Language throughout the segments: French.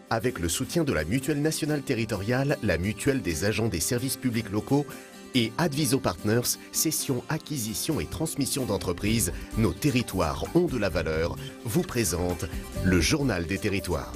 Avec le soutien de la Mutuelle nationale territoriale, la Mutuelle des agents des services publics locaux et Adviso Partners, cession, acquisition et transmission d'entreprises, nos territoires ont de la valeur, vous présente le Journal des territoires.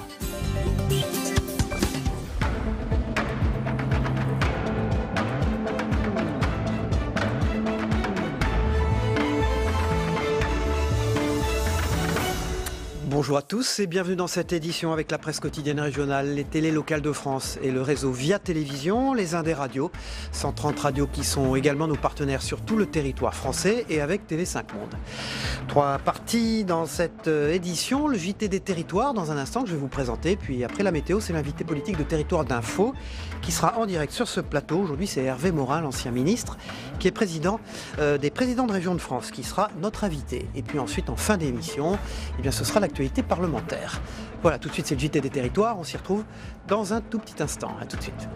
Bonjour à tous et bienvenue dans cette édition avec la presse quotidienne régionale, les télés locales de France et le réseau Via Télévision, les Indés Radios, 130 radios qui sont également nos partenaires sur tout le territoire français et avec TV5 Monde. 3 parties dans cette édition, le JT des territoires dans un instant que je vais vous présenter, puis après la météo, c'est l'invité politique de Territoire d'Info qui sera en direct sur ce plateau. Aujourd'hui c'est Hervé Morin, l'ancien ministre, qui est président des présidents de région de France, qui sera notre invité. Et puis ensuite en fin d'émission, eh bien, ce sera l'actualité parlementaire. Voilà, tout de suite c'est le JT des territoires, on s'y retrouve dans un tout petit instant. À tout de suite.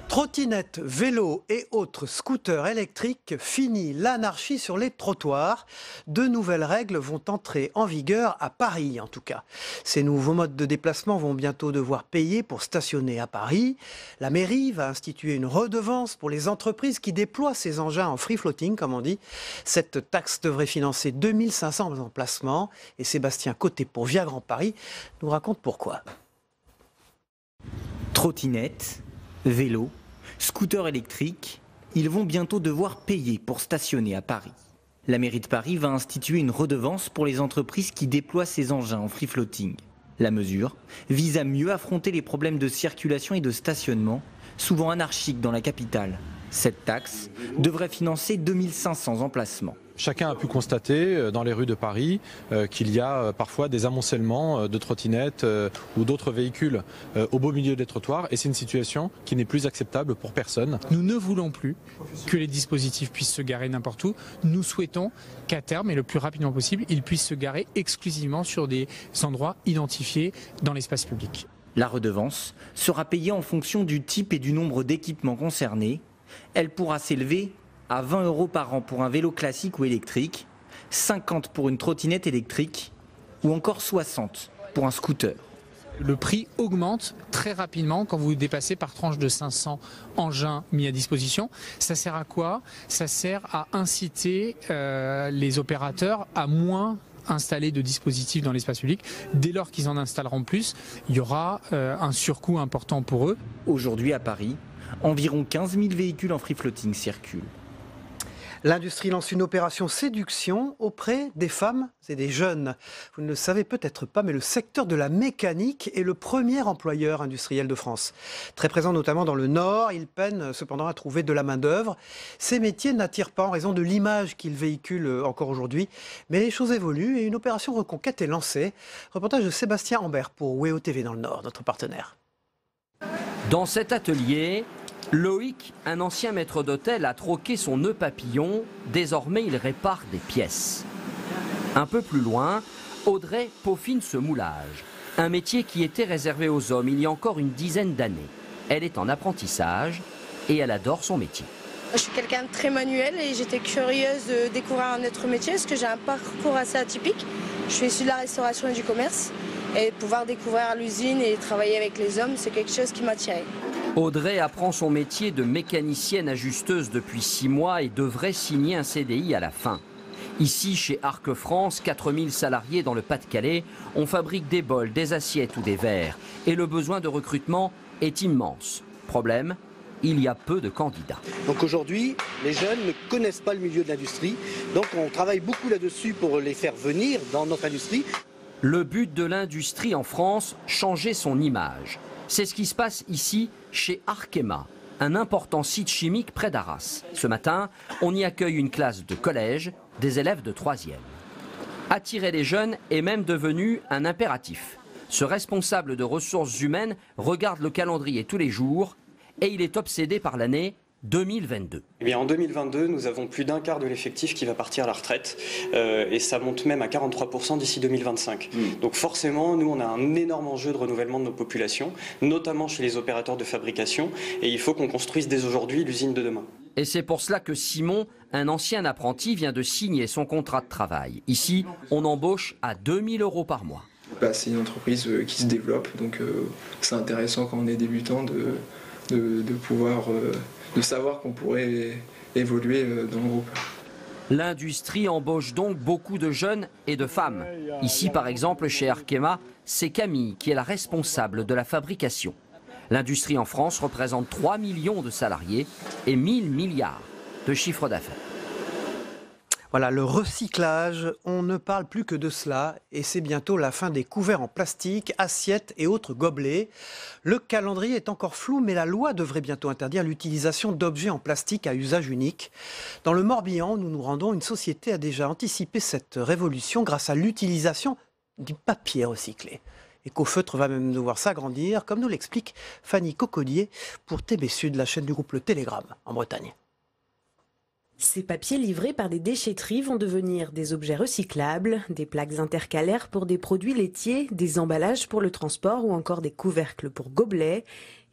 Trottinettes, vélos et autres scooters électriques, fini l'anarchie sur les trottoirs. De nouvelles règles vont entrer en vigueur à Paris en tout cas. Ces nouveaux modes de déplacement vont bientôt devoir payer pour stationner à Paris. La mairie va instituer une redevance pour les entreprises qui déploient ces engins en free floating comme on dit. Cette taxe devrait financer 2500 emplacements et Sébastien Côté pour Via Grand Paris nous raconte pourquoi. Trottinettes, vélos, scooters électriques, ils vont bientôt devoir payer pour stationner à Paris. La mairie de Paris va instituer une redevance pour les entreprises qui déploient ces engins en free floating. La mesure vise à mieux affronter les problèmes de circulation et de stationnement, souvent anarchiques dans la capitale. Cette taxe devrait financer 2500 emplacements. Chacun a pu constater dans les rues de Paris qu'il y a parfois des amoncellements de trottinettes ou d'autres véhicules au beau milieu des trottoirs et c'est une situation qui n'est plus acceptable pour personne. Nous ne voulons plus que les dispositifs puissent se garer n'importe où. Nous souhaitons qu'à terme et le plus rapidement possible, ils puissent se garer exclusivement sur des endroits identifiés dans l'espace public. La redevance sera payée en fonction du type et du nombre d'équipements concernés. Elle pourra s'élever à 20 € par an pour un vélo classique ou électrique, 50 pour une trottinette électrique ou encore 60 pour un scooter. Le prix augmente très rapidement quand vous dépassez par tranche de 500 engins mis à disposition. Ça sert à quoi? Ça sert à inciter les opérateurs à moins installer de dispositifs dans l'espace public. Dès lors qu'ils en installeront plus, il y aura un surcoût important pour eux. Aujourd'hui à Paris, environ 15 000 véhicules en free floating circulent. L'industrie lance une opération séduction auprès des femmes et des jeunes. Vous ne le savez peut-être pas, mais le secteur de la mécanique est le premier employeur industriel de France. Très présent notamment dans le Nord, il peine cependant à trouver de la main-d'œuvre. Ces métiers n'attirent pas en raison de l'image qu'ils véhiculent encore aujourd'hui. Mais les choses évoluent et une opération reconquête est lancée. Reportage de Sébastien Ambert pour WEO TV dans le Nord, notre partenaire. Dans cet atelier, Loïc, un ancien maître d'hôtel, a troqué son nœud papillon. Désormais, il répare des pièces. Un peu plus loin, Audrey peaufine ce moulage. Un métier qui était réservé aux hommes il y a encore une dizaine d'années. Elle est en apprentissage et elle adore son métier. Je suis quelqu'un de très manuel et j'étais curieuse de découvrir un autre métier parce que j'ai un parcours assez atypique. Je suis issue de la restauration et du commerce et pouvoir découvrir l'usine et travailler avec les hommes, c'est quelque chose qui m'attirait. Audrey apprend son métier de mécanicienne ajusteuse depuis 6 mois et devrait signer un CDI à la fin. Ici, chez Arc France, 4000 salariés dans le Pas-de-Calais, on fabrique des bols, des assiettes ou des verres. Et le besoin de recrutement est immense. Problème, il y a peu de candidats. Donc aujourd'hui, les jeunes ne connaissent pas le milieu de l'industrie. Donc on travaille beaucoup là-dessus pour les faire venir dans notre industrie. Le but de l'industrie en France, changer son image. C'est ce qui se passe ici, chez Arkema, un important site chimique près d'Arras. Ce matin, on y accueille une classe de collège, des élèves de 3e. Attirer les jeunes est même devenu un impératif. Ce responsable de ressources humaines regarde le calendrier tous les jours et il est obsédé par l'année 2022. Eh bien, en 2022, nous avons plus d'un quart de l'effectif qui va partir à la retraite et ça monte même à 43% d'ici 2025. Donc forcément, nous, on a un énorme enjeu de renouvellement de nos populations, notamment chez les opérateurs de fabrication et il faut qu'on construise dès aujourd'hui l'usine de demain. Et c'est pour cela que Simon, un ancien apprenti, vient de signer son contrat de travail. Ici, on embauche à 2 000 € par mois. C'est une entreprise qui se développe, donc c'est intéressant quand on est débutant de pouvoir, de savoir qu'on pourrait évoluer dans le groupe. L'industrie embauche donc beaucoup de jeunes et de femmes. Ici, par exemple, chez Arkema, c'est Camille qui est la responsable de la fabrication. L'industrie en France représente 3 millions de salariés et 1 000 milliards de chiffre d'affaires. Voilà, le recyclage, on ne parle plus que de cela et c'est bientôt la fin des couverts en plastique, assiettes et autres gobelets. Le calendrier est encore flou, mais la loi devrait bientôt interdire l'utilisation d'objets en plastique à usage unique. Dans le Morbihan, où nous nous rendons, une société a déjà anticipé cette révolution grâce à l'utilisation du papier recyclé. Ecofeutre va même devoir s'agrandir, comme nous l'explique Fanny Cocodier pour TB Sud, la chaîne du groupe Le Télégramme en Bretagne. Ces papiers livrés par des déchetteries vont devenir des objets recyclables, des plaques intercalaires pour des produits laitiers, des emballages pour le transport ou encore des couvercles pour gobelets.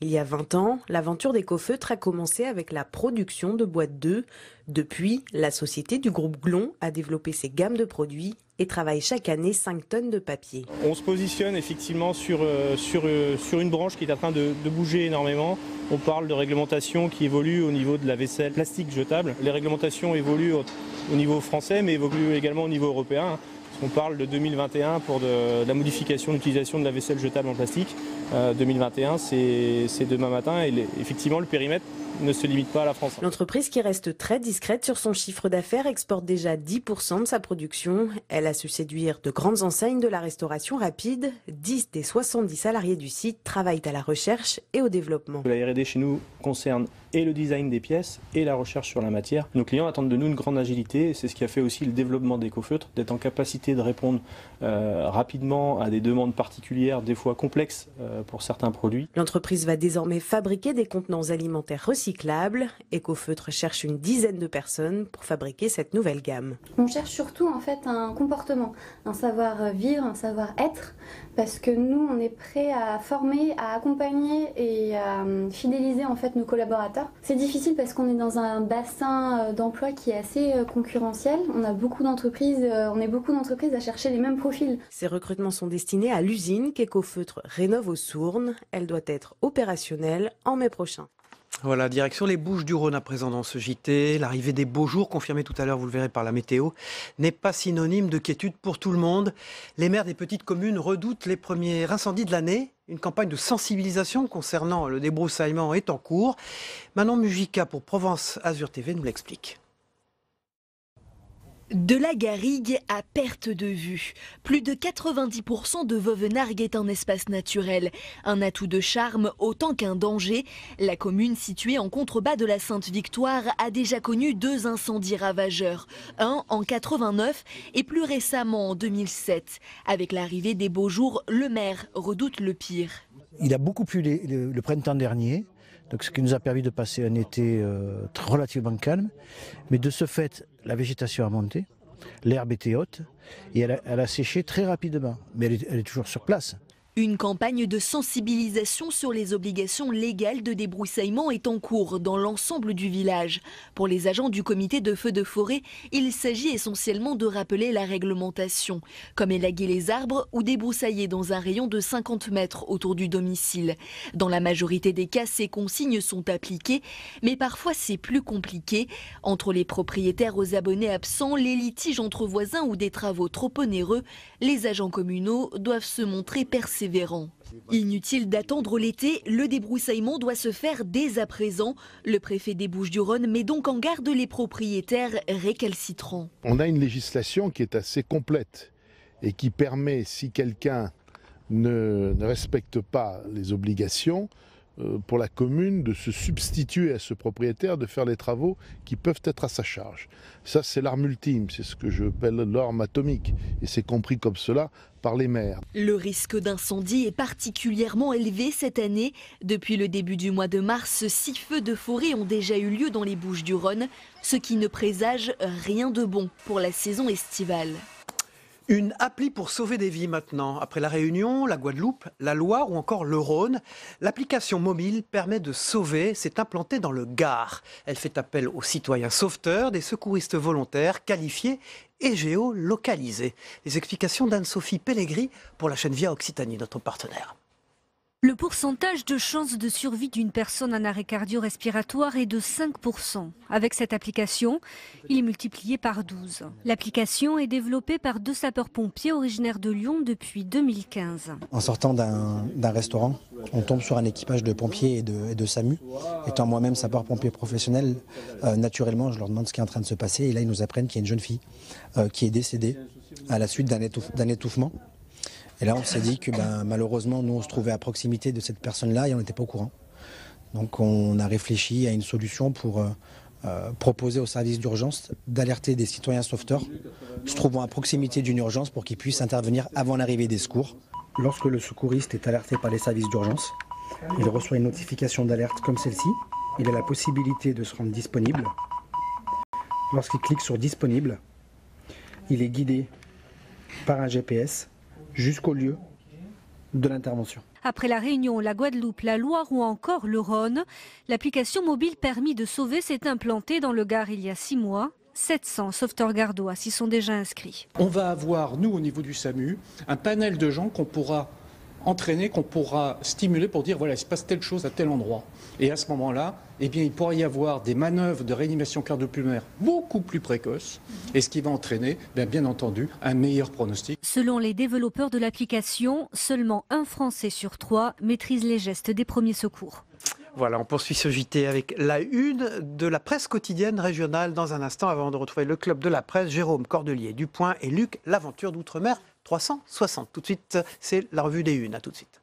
Il y a 20 ans, l'aventure d'Ecofeutre a commencé avec la production de boîtes d'œufs. Depuis, la société du groupe Glon a développé ses gammes de produits et travaille chaque année 5 tonnes de papier. On se positionne effectivement sur une branche qui est en train de bouger énormément. On parle de réglementation qui évolue au niveau de la vaisselle plastique jetable. Les réglementations évoluent au niveau français mais évoluent également au niveau européen. On parle de 2021 pour de la modification de l'utilisation de la vaisselle jetable en plastique. 2021, c'est demain matin et effectivement le périmètre ne se limite pas à la France. L'entreprise, qui reste très discrète sur son chiffre d'affaires, exporte déjà 10% de sa production. Elle a su séduire de grandes enseignes de la restauration rapide. 10 des 70 salariés du site travaillent à la recherche et au développement. La R&D chez nous concerne et le design des pièces et la recherche sur la matière. Nos clients attendent de nous une grande agilité et c'est ce qui a fait aussi le développement d'Ecofeutre, d'être en capacité de répondre rapidement à des demandes particulières, des fois complexes pour certains produits. L'entreprise va désormais fabriquer des contenants alimentaires recyclables. Ecofeutre cherche une dizaine de personnes pour fabriquer cette nouvelle gamme. On cherche surtout en fait un comportement, un savoir-vivre, un savoir-être, parce que nous on est prêts à former, à accompagner et à fidéliser en fait nos collaborateurs. C'est difficile parce qu'on est dans un bassin d'emploi qui est assez concurrentiel. On a beaucoup d'entreprises, à chercher les mêmes profils. Ces recrutements sont destinés à l'usine qu'Ecofeutre rénove aux Sournes. Elle doit être opérationnelle en mai prochain. Voilà, direction les Bouches-du-Rhône à présent dans ce JT. L'arrivée des beaux jours, confirmée tout à l'heure, vous le verrez par la météo, n'est pas synonyme de quiétude pour tout le monde. Les maires des petites communes redoutent les premiers incendies de l'année. Une campagne de sensibilisation concernant le débroussaillement est en cours. Manon Mujica pour Provence Azur TV nous l'explique. De la garrigue à perte de vue. Plus de 90% de Vauvenargues est un espace naturel. Un atout de charme autant qu'un danger. La commune située en contrebas de la Sainte-Victoire a déjà connu 2 incendies ravageurs. Un en 89 et plus récemment en 2007. Avec l'arrivée des beaux jours, le maire redoute le pire. Il a beaucoup plu le printemps dernier. Donc, ce qui nous a permis de passer un été relativement calme. Mais de ce fait, la végétation a monté, l'herbe était haute et elle a séché très rapidement. Mais elle est toujours sur place. Une campagne de sensibilisation sur les obligations légales de débroussaillement est en cours dans l'ensemble du village. Pour les agents du comité de feux de forêt, il s'agit essentiellement de rappeler la réglementation, comme élaguer les arbres ou débroussailler dans un rayon de 50 mètres autour du domicile. Dans la majorité des cas, ces consignes sont appliquées, mais parfois c'est plus compliqué. Entre les propriétaires aux abonnés absents, les litiges entre voisins ou des travaux trop onéreux, les agents communaux doivent se montrer persévérants. Inutile d'attendre l'été, le débroussaillement doit se faire dès à présent. Le préfet des Bouches-du-Rhône met donc en garde les propriétaires récalcitrants. On a une législation qui est assez complète et qui permet, si quelqu'un ne respecte pas les obligations, pour la commune de se substituer à ce propriétaire, de faire les travaux qui peuvent être à sa charge. Ça, c'est l'arme ultime, c'est ce que je appelle l'arme atomique, et c'est compris comme cela par les maires. Le risque d'incendie est particulièrement élevé cette année. Depuis le début du mois de mars, 6 feux de forêt ont déjà eu lieu dans les Bouches-du-Rhône, ce qui ne présage rien de bon pour la saison estivale. Une appli pour sauver des vies maintenant. Après la Réunion, la Guadeloupe, la Loire ou encore le Rhône, l'application mobile permet de sauver. C'est implanté dans le Gard. Elle fait appel aux citoyens sauveteurs, des secouristes volontaires qualifiés et géolocalisés. Les explications d'Anne-Sophie Pellegri pour la chaîne Via Occitanie, notre partenaire. Le pourcentage de chances de survie d'une personne en arrêt cardio-respiratoire est de 5%. Avec cette application, il est multiplié par 12. L'application est développée par 2 sapeurs-pompiers originaires de Lyon depuis 2015. En sortant d'un restaurant, on tombe sur un équipage de pompiers et de SAMU. Étant moi-même sapeur-pompier professionnel, naturellement, je leur demande ce qui est en train de se passer. Et là, ils nous apprennent qu'il y a une jeune fille qui est décédée à la suite d'un étouffement. Et là, on s'est dit que malheureusement, nous, on se trouvait à proximité de cette personne-là et on n'était pas au courant. Donc, on a réfléchi à une solution pour proposer aux services d'urgence d'alerter des citoyens sauveteurs se trouvant à proximité d'une urgence pour qu'ils puissent intervenir avant l'arrivée des secours. Lorsque le secouriste est alerté par les services d'urgence, il reçoit une notification d'alerte comme celle-ci. Il a la possibilité de se rendre disponible. Lorsqu'il clique sur « Disponible », il est guidé par un GPS jusqu'au lieu de l'intervention. Après la Réunion, la Guadeloupe, la Loire ou encore le Rhône, l'application mobile permis de sauver s'est implantée dans le Gard il y a 6 mois. 700 sauveteurs gardois s'y sont déjà inscrits. On va avoir, nous, au niveau du SAMU, un panel de gens qu'on pourra entraîner, qu'on pourra stimuler pour dire voilà, il se passe telle chose à tel endroit. Et à ce moment-là, eh bien, il pourra y avoir des manœuvres de réanimation cardio-pulmonaire beaucoup plus précoces, et ce qui va entraîner, bien entendu, un meilleur pronostic. Selon les développeurs de l'application, seulement 1 Français sur 3 maîtrise les gestes des premiers secours. Voilà, on poursuit ce JT avec la une de la presse quotidienne régionale dans un instant avant de retrouver le club de la presse, Jérôme Cordelier du Point et Luc L'Aventure d'Outre-mer 360. Tout de suite, c'est la revue des unes. À tout de suite.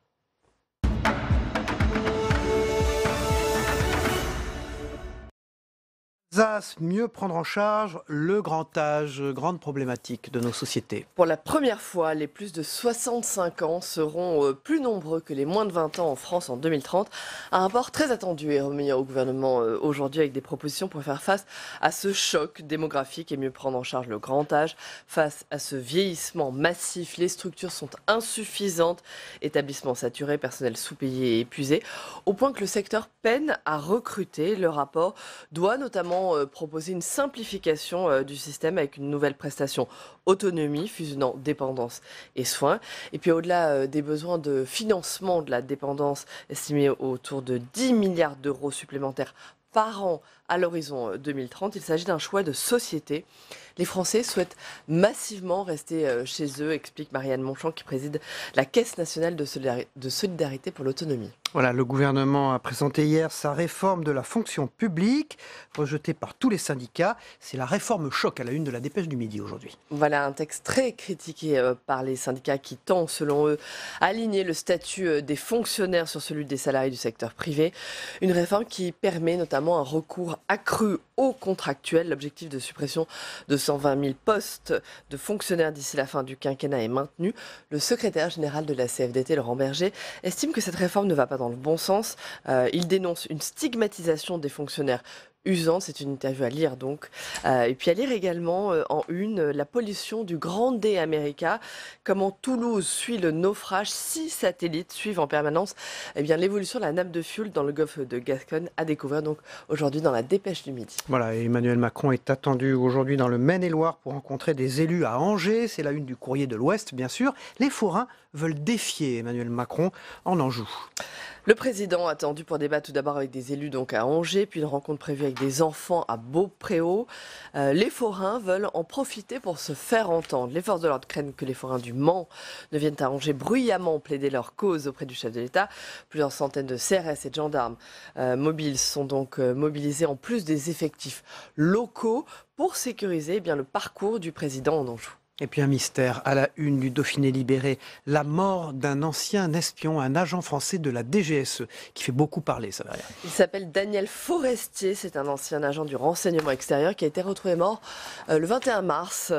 Mieux prendre en charge le grand âge, grande problématique de nos sociétés. Pour la première fois, les plus de 65 ans seront plus nombreux que les moins de 20 ans en France en 2030. Un rapport très attendu est remis au gouvernement aujourd'hui avec des propositions pour faire face à ce choc démographique et mieux prendre en charge le grand âge. Face à ce vieillissement massif, les structures sont insuffisantes, établissements saturés, personnel sous-payé et épuisé, au point que le secteur peine à recruter. Le rapport doit notamment proposer une simplification du système avec une nouvelle prestation autonomie, fusionnant dépendance et soins. Et puis au-delà des besoins de financement de la dépendance estimés autour de 10 milliards d'euros supplémentaires par an à l'horizon 2030, il s'agit d'un choix de société. Les Français souhaitent massivement rester chez eux, explique Marianne Monchamp qui préside la Caisse nationale de solidarité pour l'autonomie. Voilà, le gouvernement a présenté hier sa réforme de la fonction publique, rejetée par tous les syndicats. C'est la réforme choc à la une de la Dépêche du Midi aujourd'hui. Voilà un texte très critiqué par les syndicats qui tend, selon eux, à aligner le statut des fonctionnaires sur celui des salariés du secteur privé. Une réforme qui permet notamment un recours accru aux contractuels. L'objectif de suppression de 120 000 postes de fonctionnaires d'ici la fin du quinquennat est maintenu. Le secrétaire général de la CFDT, Laurent Berger, estime que cette réforme ne va pas dans le bon sens. Il dénonce une stigmatisation des fonctionnaires usante. C'est une interview à lire donc. Et puis à lire également en une, la pollution du Grand D America. Comment Toulouse suit le naufrage. 6 satellites suivent en permanence l'évolution de la nappe de fuel dans le golfe de Gascogne, à découvrir donc aujourd'hui dans la Dépêche du Midi. Voilà, et Emmanuel Macron est attendu aujourd'hui dans le Maine-et-Loire pour rencontrer des élus à Angers. C'est la une du Courrier de l'Ouest, bien sûr. Les forains veulent défier Emmanuel Macron en Anjou. Le président attendu pour débattre tout d'abord avec des élus donc à Angers, puis une rencontre prévue avec des enfants à Beaupréau. Les forains veulent en profiter pour se faire entendre. Les forces de l'ordre craignent que les forains du Mans ne viennent à Angers bruyamment plaider leur cause auprès du chef de l'État. Plusieurs centaines de CRS et de gendarmes mobiles sont donc mobilisés en plus des effectifs locaux pour sécuriser le parcours du président en Anjou. Et puis un mystère à la une du Dauphiné libéré, la mort d'un ancien espion, un agent français de la DGSE, qui fait beaucoup parler, ça va rien. Il s'appelle Daniel Forestier, c'est un ancien agent du renseignement extérieur qui a été retrouvé mort le 21 mars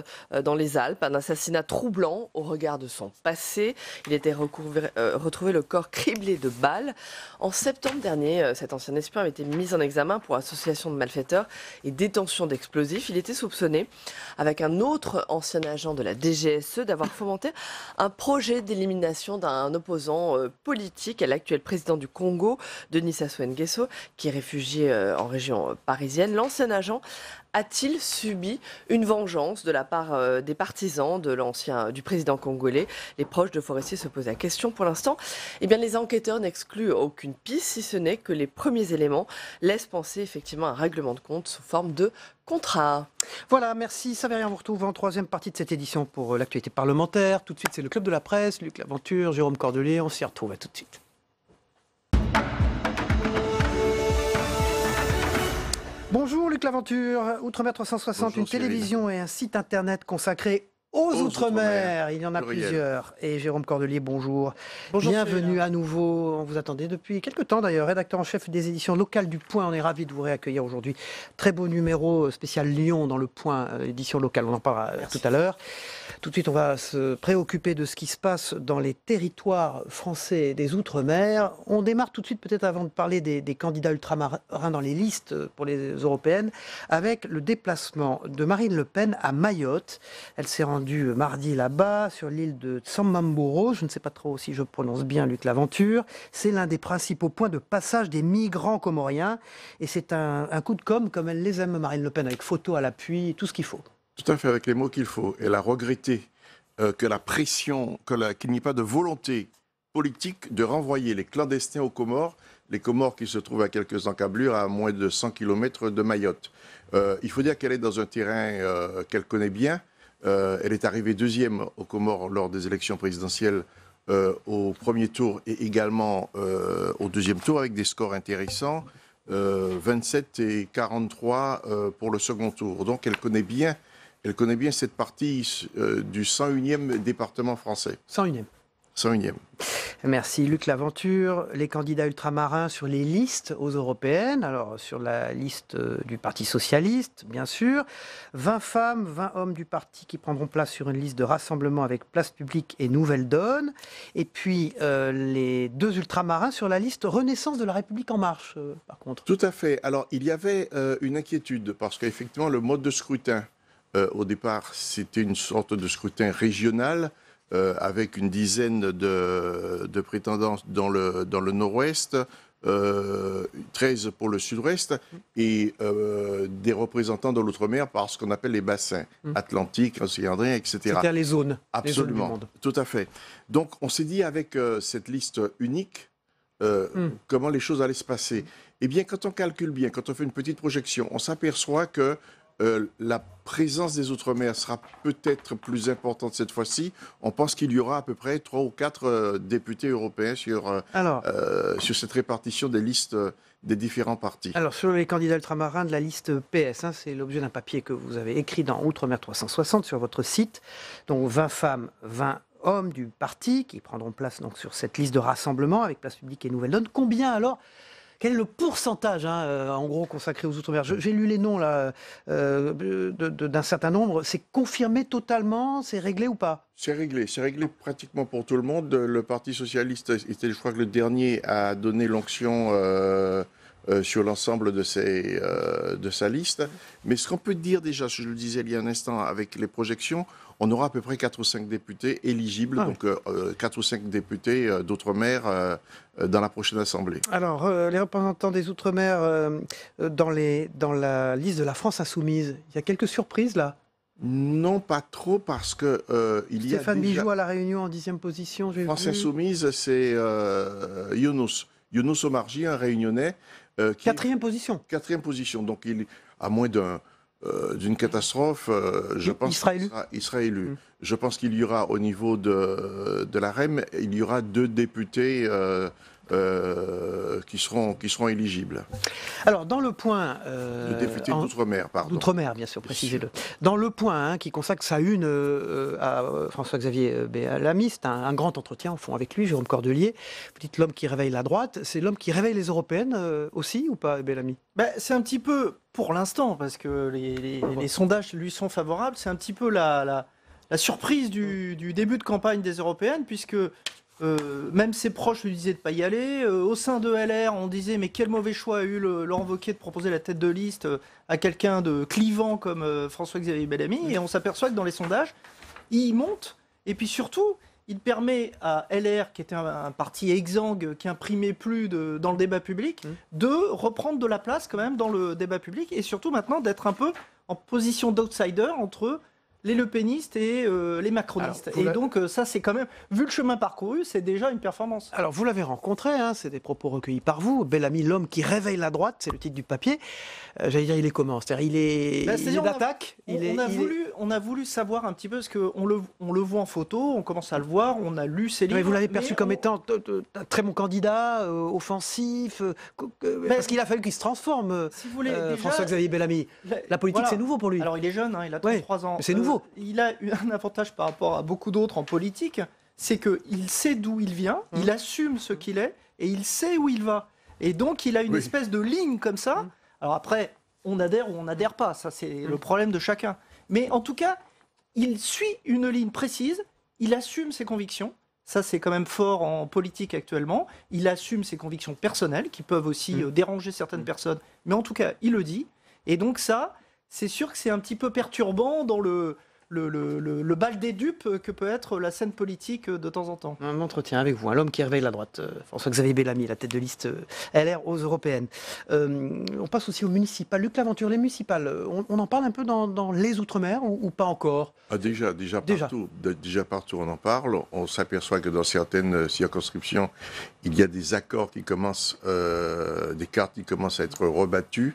dans les Alpes, un assassinat troublant au regard de son passé. Il était retrouvé le corps criblé de balles. En septembre dernier, cet ancien espion avait été mis en examen pour association de malfaiteurs et détention d'explosifs. Il était soupçonné, avec un autre ancien agent agent de la DGSE d'avoir fomenté un projet d'élimination d'un opposant politique à l'actuel président du Congo, Denis Sassou Nguesso, qui est réfugié en région parisienne. L'ancien agent a-t-il subi une vengeance de la part des partisans du président congolais? Les proches de Forestier se posent la question. Pour l'instant, les enquêteurs n'excluent aucune piste, si ce n'est que les premiers éléments laissent penser effectivement un règlement de compte sous forme de contrat. Voilà, merci Saveria. On vous retrouve en troisième partie de cette édition pour l'actualité parlementaire. Tout de suite, c'est le Club de la Presse, Luc Laventure, Jérôme Cordelier. On s'y retrouve, à tout de suite. Bonjour Luc Laventure, Outre-mer 360, bonjour, une télévision et un site internet consacré aux Outre-mer. Il y en a plusieurs. Et Jérôme Cordelier, bonjour. Bonjour. Bienvenue à nouveau. On vous attendait depuis quelques temps d'ailleurs. Rédacteur en chef des éditions locales du Point. On est ravis de vous réaccueillir aujourd'hui. Très beau numéro spécial Lyon dans le Point, édition locale. On en parlera tout à l'heure. Tout de suite, on va se préoccuper de ce qui se passe dans les territoires français des Outre-mer. On démarre tout de suite, peut-être avant de parler des candidats ultramarins dans les listes pour les européennes, avec le déplacement de Marine Le Pen à Mayotte. Elle s'est rendue mardi là-bas, sur l'île de Tsamamboro. Je ne sais pas trop si je prononce bien, Luc Laventure. C'est l'un des principaux points de passage des migrants comoriens. Et c'est un coup de com', comme elle les aime, Marine Le Pen, avec photos à l'appui, tout ce qu'il faut. Tout à fait, avec les mots qu'il faut. Elle a regretté que la pression, qu'il n'y ait pas de volonté politique de renvoyer les clandestins aux Comores, les Comores qui se trouvent à quelques encablures, à moins de 100 km de Mayotte. Il faut dire qu'elle est dans un terrain qu'elle connaît bien. Elle est arrivée deuxième aux Comores lors des élections présidentielles au premier tour et également au deuxième tour avec des scores intéressants, 27 et 43 pour le second tour. Donc elle connaît bien cette partie du 101e département français. 101e. 101e. Merci Luc Laventure. Les candidats ultramarins sur les listes aux européennes, alors sur la liste du Parti socialiste, bien sûr, 20 femmes, 20 hommes du parti qui prendront place sur une liste de rassemblement avec Place Publique et Nouvelle Donne, et puis les deux ultramarins sur la liste Renaissance de la République En Marche, par contre. Tout à fait. Alors il y avait une inquiétude, parce qu'effectivement le mode de scrutin, au départ, c'était une sorte de scrutin régional, avec une dizaine de prétendants dans le nord-ouest, 13 pour le sud-ouest, et des représentants de l'outre-mer par ce qu'on appelle les bassins, Atlantique, Océan Indien, etc. C'est-à-dire les zones. Absolument, les zones du monde. Tout à fait. Donc on s'est dit avec cette liste unique, comment les choses allaient se passer. Eh bien, quand on calcule bien, quand on fait une petite projection, on s'aperçoit que la présence des Outre-mer sera peut-être plus importante cette fois-ci. On pense qu'il y aura à peu près 3 ou 4 députés européens sur cette répartition des listes des différents partis. Alors, sur les candidats ultramarins de la liste PS, c'est l'objet d'un papier que vous avez écrit dans Outre-mer 360 sur votre site. Donc 20 femmes, 20 hommes du parti qui prendront place donc, sur cette liste de rassemblement avec Place Publique et Nouvelle Donne. Combien alors ? Quel est le pourcentage, en gros, consacré aux Outre-mer ? J'ai lu les noms là, d'un certain nombre. C'est confirmé totalement ? C'est réglé ou pas ? C'est réglé pratiquement pour tout le monde. Le Parti socialiste était, je crois, que le dernier à donner l'onction sur l'ensemble de sa liste. Mais ce qu'on peut dire déjà, je le disais il y a un instant, avec les projections, on aura à peu près 4 ou 5 députés éligibles, donc 4 ou 5 députés d'outre-mer dans la prochaine Assemblée. Alors, les représentants des Outre-mer dans la liste de la France Insoumise, il y a quelques surprises là ? Non, pas trop, parce que il y a Stéphane Bijoux à La Réunion en 10e position. France Insoumise, c'est Younous Omarjee, un Réunionnais. 4e position. 4e position, donc il, à moins d'une catastrophe, je pense qu'il sera élu. Je pense qu'il y aura au niveau de la REM, il y aura 2 députés qui seront éligibles. Alors, dans le point... Le député d'Outre-mer, pardon. D'Outre-mer, bien sûr, précisez-le. Dans le point qui consacre sa une à François-Xavier Bellamy, c'est un grand entretien, au fond, avec lui, Jérôme Cordelier. Vous dites l'homme qui réveille la droite. C'est l'homme qui réveille les européennes aussi, ou pas, Bellamy ? C'est un petit peu, pour l'instant, parce que les sondages lui sont favorables, c'est un petit peu la surprise du début de campagne des européennes, puisque... même ses proches lui disaient de ne pas y aller. Au sein de LR, on disait mais quel mauvais choix a eu Laurent Wauquiez de proposer la tête de liste à quelqu'un de clivant comme François-Xavier Bellamy. Et on s'aperçoit que dans les sondages, il monte, et puis surtout, il permet à LR, qui était un parti exsangue, qui imprimait plus dans le débat public, de reprendre de la place quand même dans le débat public, et surtout maintenant d'être un peu en position d'outsider entre les lepénistes et les macronistes. Et donc ça, c'est quand même, vu le chemin parcouru, c'est déjà une performance. Alors vous l'avez rencontré, hein, c'est des propos recueillis par vous. Bellamy, l'homme qui réveille la droite, c'est le titre du papier. J'allais dire, il est comment? C'est-à-dire, il est d'attaque. On a voulu savoir un petit peu, parce qu'on le voit en photo, on commence à le voir, on a lu ses livres. Mais vous l'avez perçu comme étant un très bon candidat, offensif, parce qu'il a fallu qu'il se transforme, si vous voulez, François-Xavier Bellamy. La politique, voilà. C'est nouveau pour lui. Alors il est jeune, hein, il a 33 ans. C'est nouveau. Il a eu un avantage par rapport à beaucoup d'autres en politique, c'est qu'il sait d'où il vient, il assume ce qu'il est, et il sait où il va. Et donc il a une espèce de ligne comme ça. Alors après, on adhère ou on n'adhère pas, ça c'est le problème de chacun. Mais en tout cas, il suit une ligne précise, il assume ses convictions. Ça, c'est quand même fort en politique actuellement. Il assume ses convictions personnelles, qui peuvent aussi déranger certaines personnes. Mais en tout cas, il le dit. Et donc ça, c'est sûr que c'est un petit peu perturbant dans le bal des dupes que peut être la scène politique de temps en temps. Un entretien avec vous, l'homme qui réveille la droite, François-Xavier Bellamy, la tête de liste LR aux européennes. On passe aussi aux municipales. Luc Laventure, les municipales, on en parle un peu dans les Outre-mer ou pas encore? Déjà partout on en parle. On s'aperçoit que dans certaines circonscriptions, il y a des accords qui commencent, des cartes qui commencent à être rebattues.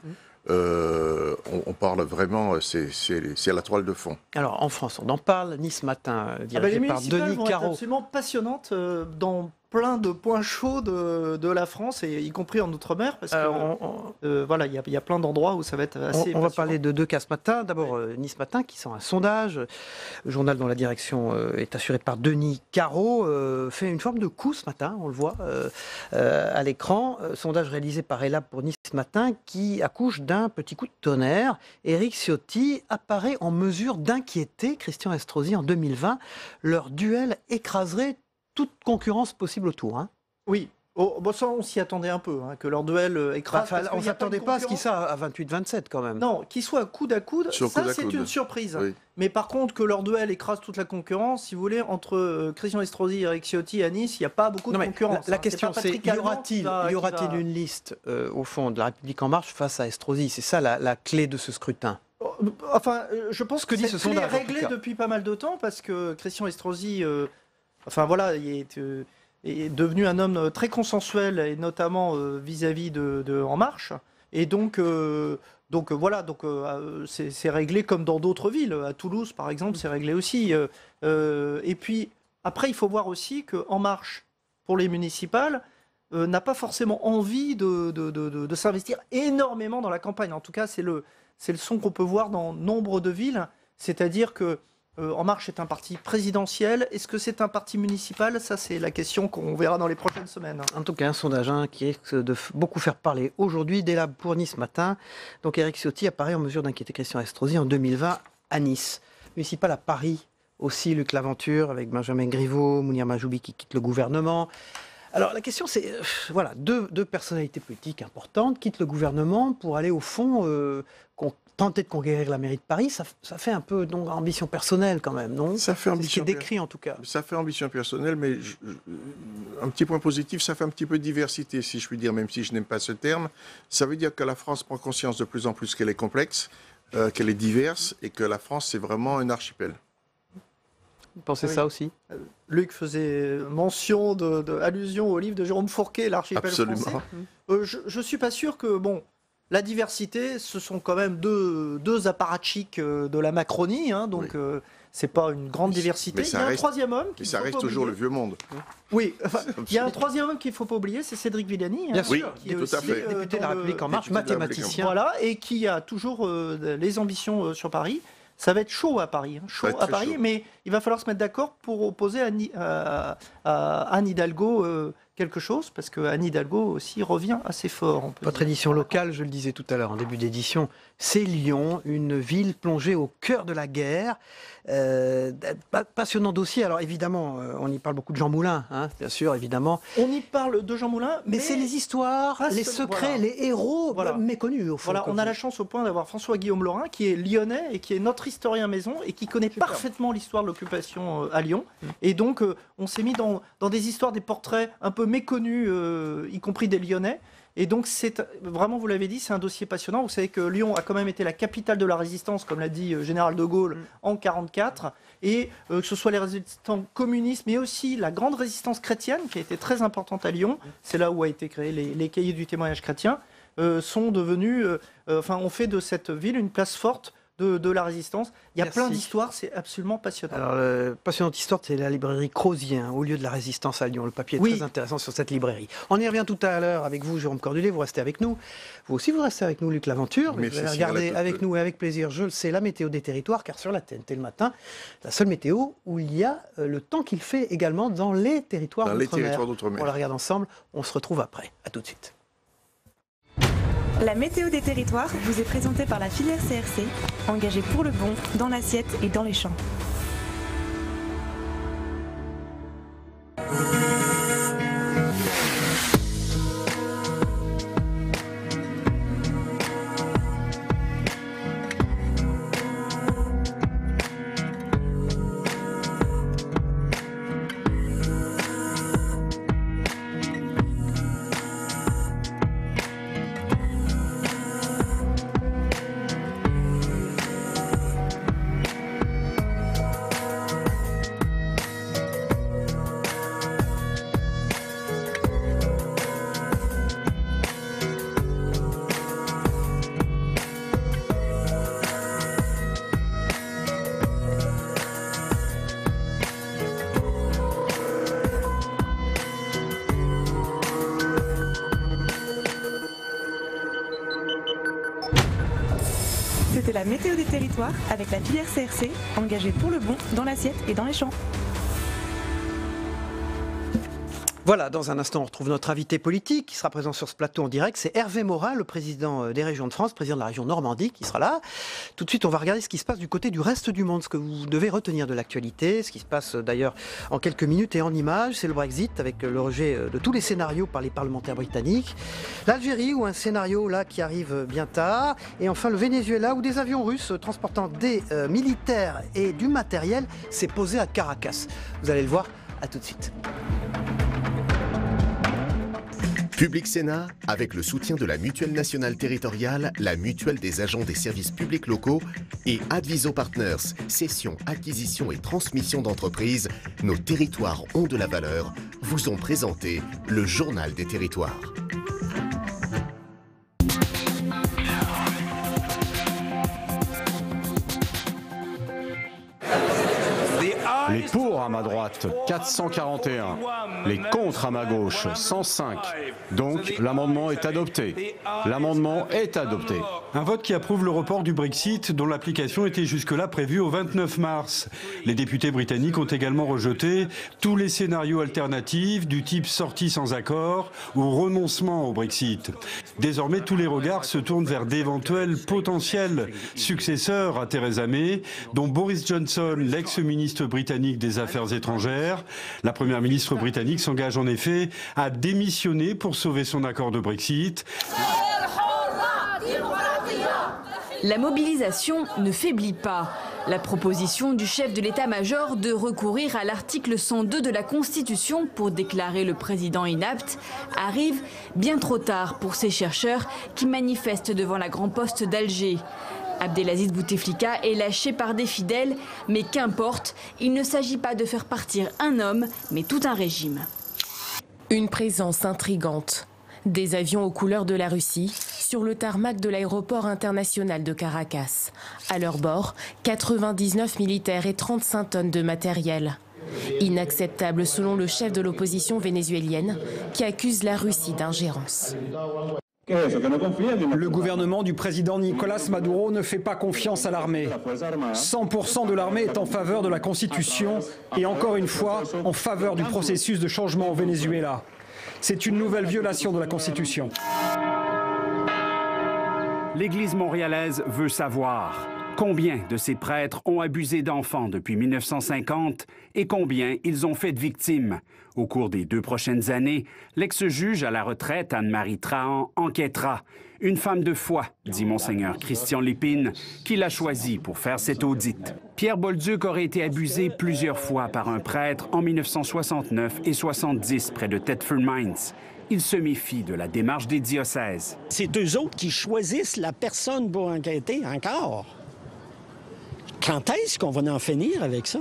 On parle vraiment, c'est la toile de fond. Alors en France, on en parle. Nice Matin, dirigé par Denis Caro. C'est absolument passionnante dans plein de points chauds de la France, et y compris en Outre-mer, parce que voilà, il y a plein d'endroits où ça va être assez. On va parler de deux cas ce matin. D'abord, Nice Matin qui sort un sondage, le journal dont la direction est assurée par Denis Caro, fait une forme de coup ce matin, on le voit à l'écran. Sondage réalisé par Elab pour Nice Matin qui accouche d'un petit coup de tonnerre. Éric Ciotti apparaît en mesure d'inquiéter Christian Estrosi en 2020. Leur duel écraserait toute concurrence possible autour. Hein. Oui. Ça, on s'y attendait un peu, hein, que leur duel écrase. On ne s'attendait pas à ce qu'il soit à 28-27 quand même. Non, qu'il soit coude à coude, c'est une surprise. Oui. Mais par contre, que leur duel écrase toute la concurrence, si vous voulez, entre Christian Estrosi et Éric Ciotti à Nice, il n'y a pas beaucoup de concurrence. La question, c'est y aura-t-il une liste, au fond, de la République En Marche face à Estrosi? C'est ça la clé de ce scrutin. Enfin, je pense que cette clé est réglée depuis pas mal de temps, parce que Christian Estrosi, il est devenu un homme très consensuel, et notamment vis-à-vis de En Marche. Et donc c'est réglé comme dans d'autres villes. À Toulouse, par exemple, c'est réglé aussi. Et puis, après, il faut voir aussi que En Marche, pour les municipales, n'a pas forcément envie de s'investir énormément dans la campagne. En tout cas, c'est le son qu'on peut voir dans nombre de villes. C'est-à-dire que En Marche est un parti présidentiel. Est-ce que c'est un parti municipal? Ça, c'est la question qu'on verra dans les prochaines semaines. En tout cas, un sondage qui risque de beaucoup faire parler aujourd'hui. Dès là, pour Nice Matin. Donc, Éric Ciotti apparaît en mesure d'inquiéter Christian Estrosi en 2020 à Nice. Municipal à Paris aussi, Luc Laventure, avec Benjamin Griveaux, Mounir Majoubi qui quitte le gouvernement. Alors, la question, c'est, deux personnalités politiques importantes quittent le gouvernement pour aller, au fond, tenter de conquérir la mairie de Paris. Ça fait un peu ambition personnelle quand même, non? Ça fait ambition. C'est ce qui est décrit en tout cas. Ça fait ambition personnelle, mais un petit point positif, ça fait un petit peu de diversité, si je puis dire, même si je n'aime pas ce terme. Ça veut dire que la France prend conscience de plus en plus qu'elle est complexe, qu'elle est diverse, et que la France, c'est vraiment un archipel. Vous pensez ça aussi? Luc faisait mention allusion au livre de Jérôme Fourquet, L'archipel français. Je ne suis pas sûr que, la diversité, ce sont quand même deux apparatchiks de la Macronie, hein, donc c'est pas une grande diversité. Il y a un troisième homme qui ça reste toujours le vieux monde. Oui, il y a un troisième homme qu'il ne faut pas oublier, c'est Cédric Villani. Bien sûr, qui est aussi député de la République En Marche, mathématicien. Voilà, et qui a toujours les ambitions sur Paris. Ça va être chaud à Paris, mais il va falloir se mettre d'accord pour opposer à Anne Hidalgo, quelque chose, parce que Anne Hidalgo aussi revient assez fort. Votre édition locale, je le disais tout à l'heure en début d'édition, c'est Lyon, une ville plongée au cœur de la guerre. Passionnant dossier. Alors évidemment, on y parle beaucoup de Jean Moulin, hein, bien sûr, évidemment. On y parle de Jean Moulin, mais c'est les histoires, les secrets, les héros méconnus au fond. Voilà, on a la chance au point d'avoir François-Guillaume Laurin, qui est lyonnais et qui est notre historien maison et qui connaît parfaitement l'histoire de l'occupation à Lyon. Et donc, on s'est mis dans des histoires, des portraits un peu méconnus, y compris des Lyonnais. Et donc, c'est vraiment, vous l'avez dit, c'est un dossier passionnant. Vous savez que Lyon a quand même été la capitale de la résistance, comme l'a dit Général de Gaulle, en 1944. Et que ce soit les résistants communistes, mais aussi la grande résistance chrétienne, qui a été très importante à Lyon, c'est là où a été créé les cahiers du témoignage chrétien, sont devenus, ont fait de cette ville une place forte de la résistance. Il y a plein d'histoires, c'est absolument passionnant. Alors, passionnante histoire, c'est la librairie Crozier, au lieu de la résistance à Lyon. Le papier est très intéressant sur cette librairie. On y revient tout à l'heure avec vous, Jérôme Cordulet, vous restez avec nous. Vous aussi, vous restez avec nous, Luc Laventure. Vous allez regarder avec nous et avec plaisir, je le sais, la météo des territoires, car sur la TNT le matin, la seule météo où il y a le temps qu'il fait également dans les territoires d'outre-mer. On la regarde ensemble, on se retrouve après. À tout de suite. La météo des territoires vous est présentée par la filière CRC, engagée pour le bon, dans l'assiette et dans les champs. C'était la météo des territoires avec la filière CRC, engagée pour le bon, dans l'assiette et dans les champs. Voilà, dans un instant, on retrouve notre invité politique qui sera présent sur ce plateau en direct. C'est Hervé Morin, le président des régions de France, président de la région Normandie, qui sera là. Tout de suite, on va regarder ce qui se passe du côté du reste du monde, ce que vous devez retenir de l'actualité, ce qui se passe d'ailleurs en quelques minutes et en images. C'est le Brexit, avec le rejet de tous les scénarios par les parlementaires britanniques. L'Algérie, où un scénario là qui arrive bien tard. Et enfin, le Venezuela, où des avions russes transportant des militaires et du matériel s'est posé à Caracas. Vous allez le voir, à tout de suite. Public Sénat, avec le soutien de la Mutuelle nationale territoriale, la Mutuelle des agents des services publics locaux et Adviso Partners, cession, acquisition et transmission d'entreprises, nos territoires ont de la valeur, vous ont présenté le Journal des territoires. Les pour à ma droite, 441. Les contre à ma gauche, 105. Donc l'amendement est adopté. L'amendement est adopté. Un vote qui approuve le report du Brexit, dont l'application était jusque-là prévue au 29 mars. Les députés britanniques ont également rejeté tous les scénarios alternatifs du type sortie sans accord ou renoncement au Brexit. Désormais, tous les regards se tournent vers d'éventuels potentiels successeurs à Theresa May, dont Boris Johnson, l'ex-ministre britannique des Affaires étrangères. La première ministre britannique s'engage en effet à démissionner pour sauver son accord de Brexit. La mobilisation ne faiblit pas. La proposition du chef de l'état-major de recourir à l'article 102 de la Constitution pour déclarer le président inapte arrive bien trop tard pour ces chercheurs qui manifestent devant la Grand Poste d'Alger. Abdelaziz Bouteflika est lâché par des fidèles, mais qu'importe, il ne s'agit pas de faire partir un homme, mais tout un régime. Une présence intrigante. Des avions aux couleurs de la Russie sur le tarmac de l'aéroport international de Caracas. À leur bord, 99 militaires et 35 tonnes de matériel. Inacceptable selon le chef de l'opposition vénézuélienne qui accuse la Russie d'ingérence. Le gouvernement du président Nicolás Maduro ne fait pas confiance à l'armée. 100% de l'armée est en faveur de la Constitution et encore une fois en faveur du processus de changement au Venezuela. C'est une nouvelle violation de la Constitution. L'Église montréalaise veut savoir combien de ces prêtres ont abusé d'enfants depuis 1950 et combien ils ont fait de victimes. Au cours des 2 prochaines années, l'ex-juge à la retraite Anne-Marie Trahan enquêtera. Une femme de foi, dit Monseigneur Christian Lépine, qui l'a choisie pour faire cet audit. Pierre Bolduc aurait été abusé plusieurs fois par un prêtre en 1969 et 70 près de Thetford Mines. Il se méfie de la démarche des diocèses. C'est eux autres qui choisissent la personne pour enquêter encore. Quand est-ce qu'on va en finir avec ça?